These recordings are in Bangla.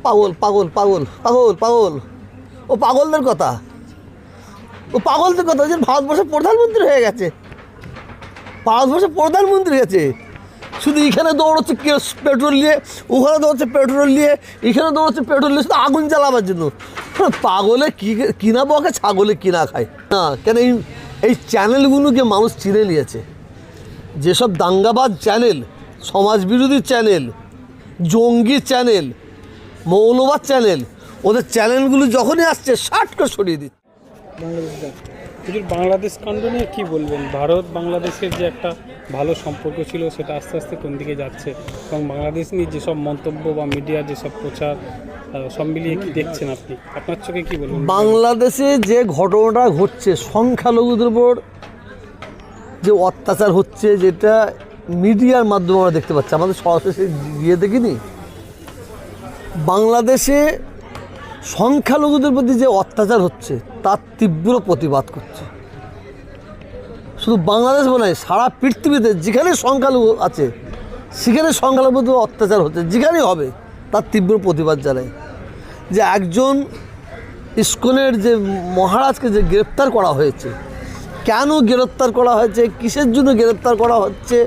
পাগল পাগল পাগল পাগল পাগল ও পাগলদের কথা যে ভারতবর্ষের প্রধানমন্ত্রী হয়ে গেছে, ভারতবর্ষের প্রধানমন্ত্রী গেছে, শুধু এখানে দৌড়চ্ছে পেট্রোল নিয়ে, ওখানে দৌড়চ্ছে পেট্রোল নিয়ে, এখানে দৌড়চ্ছে পেট্রোল নিয়ে, শুধু আগুন জ্বালাবার জন্য। পাগলে কিনা বকে, ছাগলে কিনা খায় না কেন? এই চ্যানেলগুলোকে মানুষ চিনে নিয়েছে। যেসব দাঙ্গাবাজ চ্যানেল, সমাজবিরোধী চ্যানেল, জঙ্গি চ্যানেল, মৌলবাদ চ্যানেল, ওদের চ্যানেলগুলো যখনই আসছে শার্ট করে সরিয়ে দিচ্ছে। বাংলাদেশ কাণ্ড নিয়ে কী বলবেন? ভারত বাংলাদেশের যে একটা ভালো সম্পর্ক ছিল সেটা আস্তে আস্তে কোন দিকে যাচ্ছে, এবং বাংলাদেশ নিয়ে যেসব মন্তব্য বা মিডিয়ার যেসব প্রচার, সব মিলিয়ে কী দেখছেন আপনি? আপনার চোখে কী বলবেন? বাংলাদেশে যে ঘটনাটা ঘটছে, সংখ্যালঘুদের উপর যে অত্যাচার হচ্ছে, যেটা মিডিয়ার মাধ্যমে আমরা দেখতে পাচ্ছি, আমাদের সরাসরি গিয়ে দেখিনি। বাংলাদেশে সংখ্যালঘুদের প্রতি যে অত্যাচার হচ্ছে তার তীব্র প্রতিবাদ করছে। শুধু বাংলাদেশ নয়, সারা পৃথিবীতে যেখানে সংখ্যালঘু আছে সেখানে সংখ্যালঘুদের অত্যাচার হচ্ছে, যেখানেই হবে তার তীব্র প্রতিবাদ জানায়। যে একজন ইস্কনের যে মহারাজকে যে গ্রেপ্তার করা হয়েছে, কেন গ্রেপ্তার করা হয়েছে, কিসের জন্য গ্রেপ্তার করা হচ্ছে,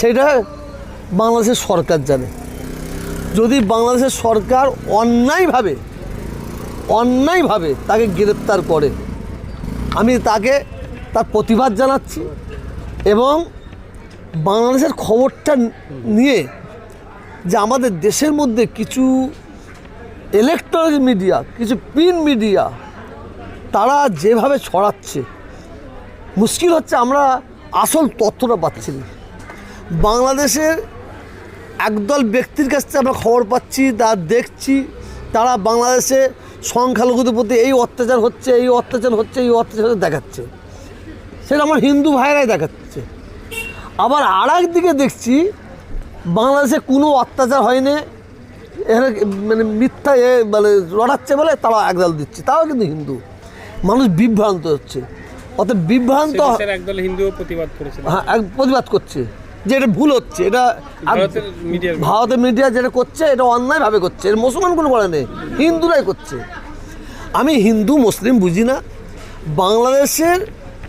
সেটা বাংলাদেশের সরকার জানে। যদি বাংলাদেশের সরকার অন্যায়ভাবে তাকে গ্রেপ্তার করে, আমি তার প্রতিবাদ জানাচ্ছি। এবং বাংলাদেশের খবরটা নিয়ে যে আমাদের দেশের মধ্যে কিছু ইলেকট্রনিক মিডিয়া, কিছু প্রিন্ট মিডিয়া, তারা যেভাবে ছড়াচ্ছে, মুশকিল হচ্ছে আমরা আসল তথ্যটা পাচ্ছি না। বাংলাদেশের একদল ব্যক্তির কাছ থেকে আমরা খবর পাচ্ছি, তা দেখছি, তারা বাংলাদেশে সংখ্যালঘুদের প্রতি এই অত্যাচার হচ্ছে, এই অত্যাচার হচ্ছে, এই অত্যাচার দেখাচ্ছে। সেটা আমার হিন্দু ভাইরাই দেখাচ্ছে। আবার আর একদিকে দেখছি বাংলাদেশে কোনো অত্যাচার হয়নি, এখানে মানে মিথ্যা লড়াচ্ছে বলে তারা একদল দিচ্ছে, তাও কিন্তু হিন্দু। মানুষ বিভ্রান্ত হচ্ছে। অর্থাৎ বিভ্রান্ত একদল হিন্দু প্রতিবাদ করেছে, হ্যাঁ, প্রতিবাদ করছে যে এটা ভুল হচ্ছে, এটা ভারতের মিডিয়া যেটা করছে এটা অন্যায়ভাবে করছে, এটা মুসলমান কোনো করে নেই, হিন্দুরাই করছে। আমি হিন্দু মুসলিম বুঝি না। বাংলাদেশের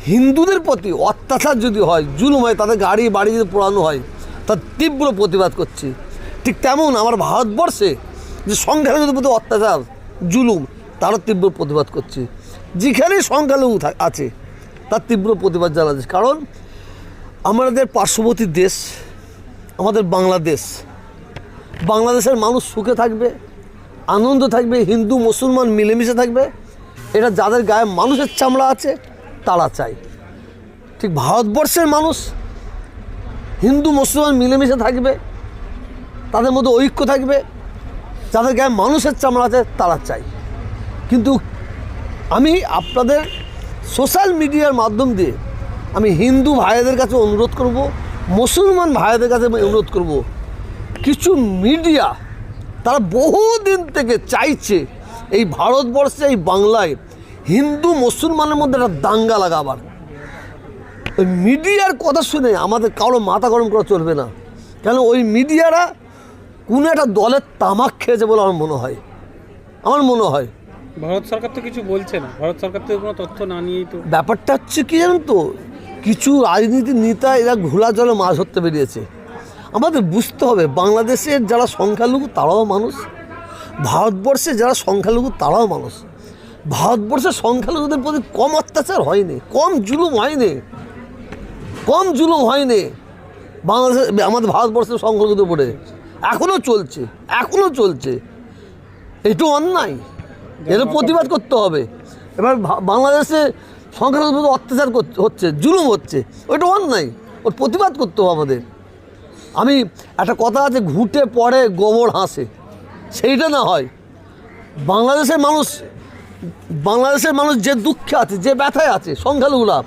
হিন্দুদের প্রতি অত্যাচার যদি হয়, জুলুম হয়, তাদের গাড়ি বাড়ি যদি পোড়ানো হয়, তার তীব্র প্রতিবাদ করছি। ঠিক তেমন আমার ভারতবর্ষে যে সংখ্যালঘুদের প্রতি অত্যাচার, জুলুম, তারও তীব্র প্রতিবাদ করছি। যেখানেই সংখ্যালঘু আছে তার তীব্র প্রতিবাদ জানাচ্ছি। কারণ আমাদের পার্শ্ববর্তী দেশ আমাদের বাংলাদেশের মানুষ সুখে থাকবে, আনন্দ থাকবে, হিন্দু মুসলমান মিলেমিশে থাকবে, এটা যাদের গায়ে মানুষের চামড়া আছে তারা চায়। ঠিক ভারতবর্ষের মানুষ হিন্দু মুসলমান মিলেমিশে থাকবে, তাদের মধ্যে ঐক্য থাকবে, যাদের গায়ে মানুষের চামড়া আছে তারা চায়। কিন্তু আমি আপনাদের সোশ্যাল মিডিয়ার মাধ্যম দিয়ে আমি হিন্দু ভাইদের কাছে অনুরোধ করব, মুসলমান ভাইদের কাছে আমি অনুরোধ করব, কিছু মিডিয়া তারা বহুদিন থেকে চাইছে এই ভারতবর্ষে, এই বাংলায় হিন্দু মুসলমানের মধ্যে একটা দাঙ্গা লাগাবার। ওই মিডিয়ার কথা শুনে আমাদের কারো মাথা গরম করা চলবে না। কেন ওই মিডিয়ারা কোনো একটা দলের তামাক খেয়েছে বলে আমার মনে হয়। ভারত সরকার তো কিছু বলছে না, ভারত সরকার তো কোনো তথ্য না নিয়েই তো। ব্যাপারটা হচ্ছে কি জানেন তো, কিছু রাজনীতির নেতা এরা ঘোলা জলে মাছ ধরতে বেরিয়েছে। আমাদের বুঝতে হবে বাংলাদেশের যারা সংখ্যালঘু তারাও মানুষ, ভারতবর্ষে যারা সংখ্যালঘু তারাও মানুষ। ভারতবর্ষের সংখ্যালঘুদের প্রতি কম অত্যাচার হয়নি, কম জুলুম হয়নি বাংলাদেশে, আমাদের ভারতবর্ষের সংখ্যালঘুদের উপরে এখনও চলছে। এটু অন্যায়, এর প্রতিবাদ করতে হবে। এবার বাংলাদেশে সংখ্যালঘুদের প্রতি অত্যাচার হচ্ছে, জুলুম হচ্ছে, ওইটা অন্যায়, ওর প্রতিবাদ করতে হবে আমাদের। আমি একটা কথা আছে, ঘুঁটে পড়ে গোবর হাসে, সেইটা না হয়। বাংলাদেশের মানুষ যে দুঃখে আছে, যে ব্যথায় আছে, সংখ্যালঘুরা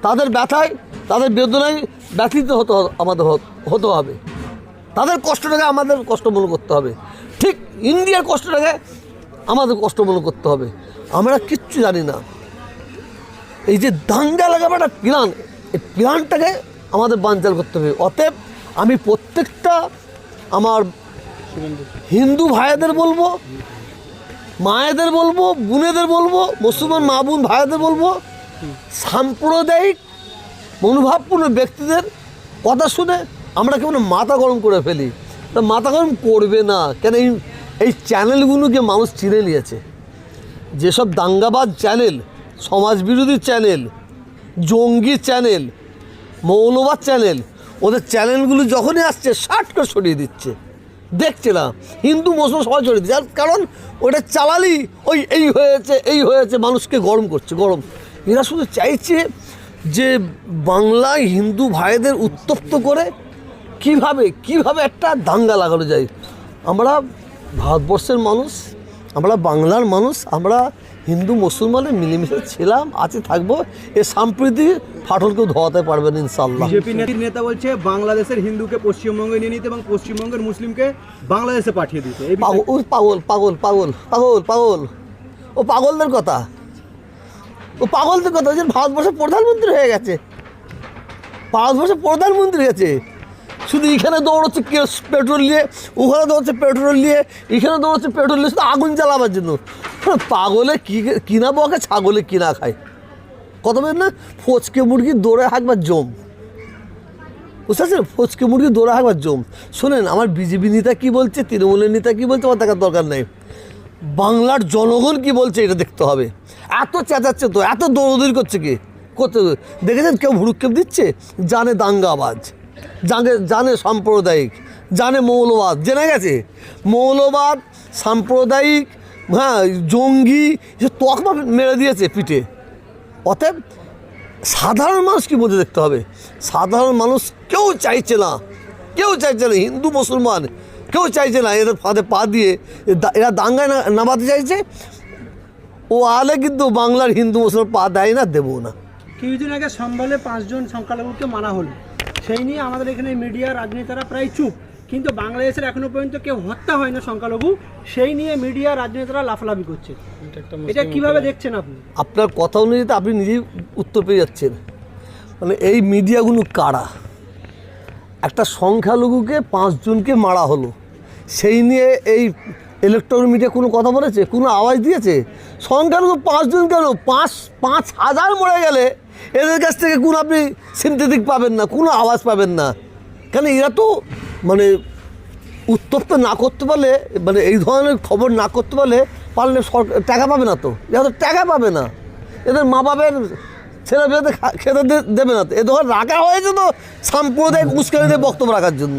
তাদের ব্যথায়, তাদের বেদনায় ব্যথিত হতে হবে। তাদের কষ্টটাকে আমাদের কষ্ট মনে করতে হবে, ঠিক ইন্ডিয়ার কষ্টটাকে আমাদের কষ্ট মনে করতে হবে। আমরা কিচ্ছু জানি না। এই যে দাঙ্গা লাগাবার একটা প্ল্যান, এই প্ল্যানটাকে আমাদের বানচাল করতে হবে। অতএব আমি প্রত্যেকটা আমার শুভেন্দু হিন্দু ভাইদের বলবো, মায়েদের বলবো, বোনেদের বলবো, মুসলমান মা বোন ভাইদের বলবো, সাম্প্রদায়িক মনোভাবপূর্ণ ব্যক্তিদের কথা শুনে আমরা কেমন মাথা গরম করে ফেলি। তা মাথা গরম করবে না কেন, এই চ্যানেলগুলোকে মানুষ চিনে নিয়েছে। যেসব দাঙ্গাবাজ চ্যানেল, সমাজবিরোধী চ্যানেল, জঙ্গি চ্যানেল, মৌলবাদ চ্যানেল, ওদের চ্যানেলগুলো যখনই আসছে শার্ট করে সরিয়ে দিচ্ছে, দেখছে না। হিন্দু মুসলমান সবাই সরিয়ে দিচ্ছে, কারণ ওটা চালালি ওই এই হয়েছে মানুষকে গরম করছে, গরম। এরা শুধু চাইছে যে বাংলায় হিন্দু ভাইদের উত্তপ্ত করে কিভাবে একটা দাঙ্গা লাগানো যায়। আমরা ভারতবর্ষের মানুষ, আমরা বাংলার মানুষ, আমরা হিন্দু মুসলমানের মিলেমিশে ছিলাম, আছে, থাকবো। এ সম্প্রীতি ফাটল কেউ ধোয়াতে পারবেন ইনশাল্লাহ। বিজেপি নেতা বলছে বাংলাদেশের হিন্দুকে পশ্চিমবঙ্গে নিয়ে নিতে এবং পশ্চিমবঙ্গের মুসলিমকে বাংলাদেশে পাঠিয়ে দিতে। এই বিষয়ে- পাগল, পাগল পাগল পাগল পাগল পাগল ও পাগলদের কথা, ওই যে ভারতবর্ষের প্রধানমন্ত্রী হয়ে গেছে, ভারতবর্ষের প্রধানমন্ত্রী হয়েছে, শুধু এখানে দৌড়চ্ছে পেট্রোল নিয়ে, ওখানে দৌড়চ্ছে পেট্রোল নিয়ে, এখানে দৌড়চ্ছে পেট্রোল নিয়ে, শুধু আগুন জ্বালাবার জন্য। পাগলে কিনা বকে, ছাগলে কিনা খায়, কত বলেন না, ফচকে মুরগি দৌড়ে হাঁকবার জম, বুঝতে পারছেন? ফচকে মুরগি দৌড়ে হাঁকবার জম। শোনেন, আমার বিজেপি নেতা কী বলছে, তৃণমূলের নেতা কী বলছে, আমার দেখার দরকার নেই। বাংলার জনগণ কি বলছে এটা দেখতে হবে। এত চেঁচাচ্ছে তো, এত দৌড়দৌড়ি করছে কি করতে, দেখেছেন কেউ ভুরুক্ষেপ দিচ্ছে? জানে দাঙ্গাবাজ, জানে সাম্প্রদায়িক, জানে মৌলবাদ, জেনে গেছে মৌলবাদ, সাম্প্রদায়িক, হ্যাঁ, জঙ্গি, যে তকমা মেরে দিয়েছে পিঠে। অতএব সাধারণ মানুষ কি বলতে দেখতে হবে। সাধারণ মানুষ কেউ চাইছে না, হিন্দু মুসলমান কেউ চাইছে না এদের ফাঁদে পা দিয়ে এরা দাঙ্গায় নামাতে চাইছে। ও আলে কিন্তু বাংলার হিন্দু মুসলমান পা দেয় না, দেবো না। কিছুদিন আগে সম্বলে 5 জন সংখ্যালঘুকে মানা হলো, সেই নিয়ে আমাদের এখানে মিডিয়া রাজনেতারা প্রায় চুপ, কিন্তু বাংলাদেশের এখনো পর্যন্ত কেউ হত্যা হয় না সংখ্যালঘু, সেই নিয়ে মিডিয়া রাজনেতারা লাফালাফি করছে। এটা কিভাবে দেখছেন আপনি? আপনার কথা অনুযায়ী তো আপনি নিজেই উত্তর পেয়ে যাচ্ছেন। মানে এই মিডিয়াগুলো কারা? একটা সংখ্যালঘুকে 5 জনকে মারা হলো, সেই নিয়ে এই ইলেকট্রনিক মিডিয়া কোনো কথা বলেছে, কোনো আওয়াজ দিয়েছে? সংখ্যালঘু 5 জন কেন, 5,000 মরে গেলে এদের কাছ থেকে কোনো আপনি সিম্পেথি পাবেন না, কোনো আওয়াজ পাবেন না। কেন এরা তো মানে উত্তপ্ত না করতে পারলে, মানে এই ধরনের খবর না করতে পারলে সরকার টাকা পাবে না, তো এরা তো টাকা পাবে না, এদের মা বাবার ছেলে মেয়েদের খেতে দেবে না। তো এ ধর রাখা হয়েছে তো সাম্প্রদায়িক উস্কানিতে বক্তব্য রাখার জন্য।